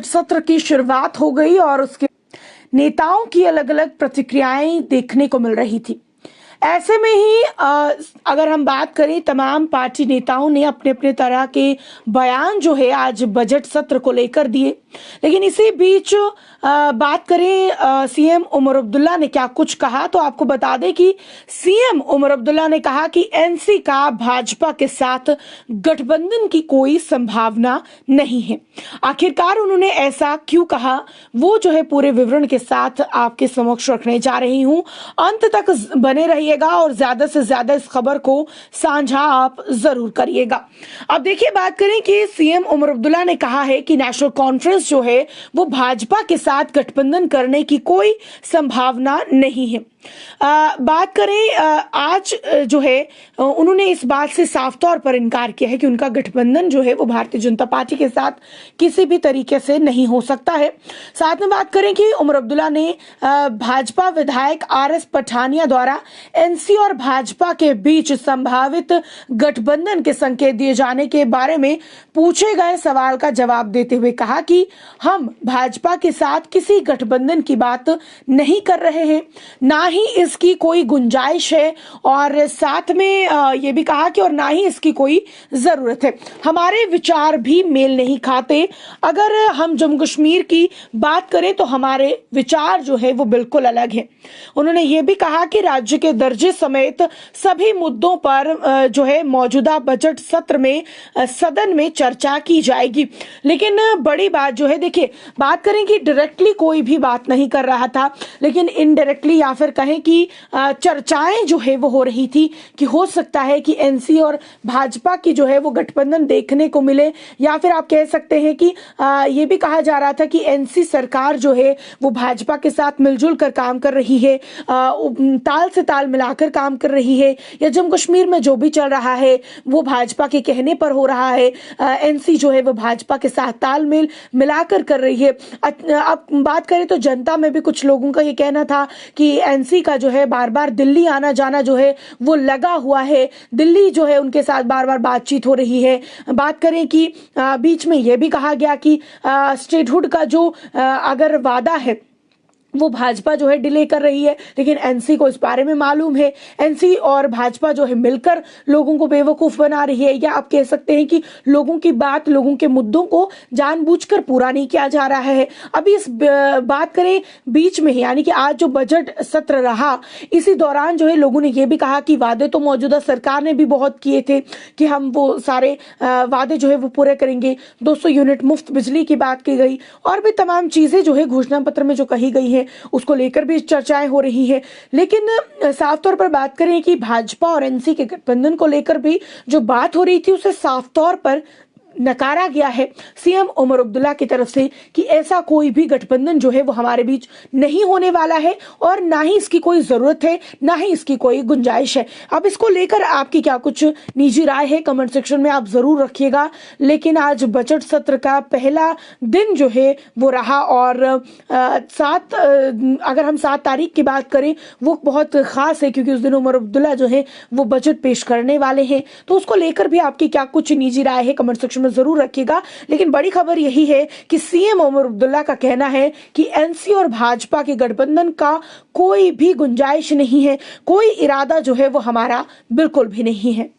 सत्र की शुरुआत हो गई और उसके नेताओं की अलग अलग प्रतिक्रियाएं देखने को मिल रही थी। ऐसे में ही अगर हम बात करें, तमाम पार्टी नेताओं ने अपने अपने तरह के बयान जो है आज बजट सत्र को लेकर दिए। लेकिन इसी बीच बात करें सीएम उमर अब्दुल्ला ने क्या कुछ कहा, तो आपको बता दें कि सीएम उमर अब्दुल्ला ने कहा कि एनसी का भाजपा के साथ गठबंधन की कोई संभावना नहीं है। आखिरकार उन्होंने ऐसा क्यों कहा, वो जो है पूरे विवरण के साथ आपके समक्ष रखने जा रही हूं। अंत तक बने रहिएगा और ज्यादा से ज्यादा इस खबर को साझा आप जरूर करिएगा। अब देखिए, बात करें कि सीएम उमर अब्दुल्ला ने कहा है कि नेशनल कॉन्फ्रेंस जो है वो भाजपा के साथ गठबंधन करने की कोई संभावना नहीं है। बात करें आज जो है उन्होंने इस बात से साफ तौर पर इनकार किया है कि उनका गठबंधन जो है वो भारतीय जनता पार्टी के साथ किसी भी तरीके से नहीं हो सकता है। साथ में बात करें कि उमर अब्दुल्ला ने भाजपा विधायक आरएस पठानिया द्वारा एनसी और भाजपा के बीच संभावित गठबंधन के संकेत दिए जाने के बारे में पूछे गए सवाल का जवाब देते हुए कहा कि हम भाजपा के साथ किसी गठबंधन की बात नहीं कर रहे हैं, ना ही इसकी कोई गुंजाइश है, और साथ में ये भी कहा कि और ना ही इसकी कोई जरूरत है। हमारे विचार भी मेल नहीं खाते। अगर हम जम्मू कश्मीर की बात करें तो हमारे विचार जो है वो बिल्कुल अलग है। उन्होंने ये भी कहा कि राज्य के दर्जे समेत सभी मुद्दों पर जो है मौजूदा बजट सत्र में सदन में चर्चा की जाएगी। लेकिन बड़ी बात जो है, देखिए, बात करें कि डायरेक्टली कोई भी बात नहीं कर रहा था, लेकिन इनडायरेक्टली या फिर कहें कि चर्चाएं जो है वो हो रही थी कि हो सकता है कि एनसी और भाजपा की जो है वो गठबंधन देखने को मिले, या फिर आप कह सकते हैं कि ये भी कहा जा रहा था कि एनसी सरकार जो है वो भाजपा के साथ मिलजुल कर काम कर रही है, ताल से ताल मिलाकर काम कर रही है, या जम्मू कश्मीर में जो भी चल रहा है वो भाजपा के कहने पर हो रहा है। एनसी जो है वो भाजपा के साथ तालमेल मिलाकर कर रही है। अब बात करें तो जनता में भी कुछ लोगों का ये कहना था कि एनसी का जो है बार बार दिल्ली आना जाना जो है वो लगा हुआ है, दिल्ली जो है उनके साथ बार बार बातचीत हो रही है। बात करें कि बीच में यह भी कहा गया कि स्टेटहुड का जो अगर वादा है वो भाजपा जो है डिले कर रही है, लेकिन एनसी को इस बारे में मालूम है। एनसी और भाजपा जो है मिलकर लोगों को बेवकूफ बना रही है, या आप कह सकते हैं कि लोगों की बात, लोगों के मुद्दों को जानबूझकर पूरा नहीं किया जा रहा है। अभी इस बात करें बीच में ही, यानी कि आज जो बजट सत्र रहा, इसी दौरान जो है लोगों ने यह भी कहा कि वादे तो मौजूदा सरकार ने भी बहुत किए थे कि हम वो सारे वादे जो है वो पूरे करेंगे। 200 यूनिट मुफ्त बिजली की बात की गई, और भी तमाम चीजें जो है घोषणा पत्र में जो कही गई है उसको लेकर भी चर्चाएं हो रही है। लेकिन साफ तौर पर बात करें कि भाजपा और एनसी के गठबंधन को लेकर भी जो बात हो रही थी उसे साफ तौर पर नकारा गया है सीएम उमर अब्दुल्ला की तरफ से कि ऐसा कोई भी गठबंधन जो है वो हमारे बीच नहीं होने वाला है, और ना ही इसकी कोई जरूरत है, ना ही इसकी कोई गुंजाइश है। अब इसको लेकर आपकी क्या कुछ निजी राय है, कमेंट सेक्शन में आप जरूर रखिएगा। लेकिन आज बजट सत्र का पहला दिन जो है वो रहा, और अगर हम 7 तारीख की बात करें वो बहुत खास है, क्योंकि उस दिन उमर अब्दुल्ला जो है वो बजट पेश करने वाले हैं। तो उसको लेकर भी आपकी क्या कुछ निजी राय है, कमेंट सेक्शन जरूर रखिएगा। लेकिन बड़ी खबर यही है कि सीएम उमर अब्दुल्ला का कहना है कि एनसी और भाजपा के गठबंधन का कोई भी गुंजाइश नहीं है, कोई इरादा जो है वो हमारा बिल्कुल भी नहीं है।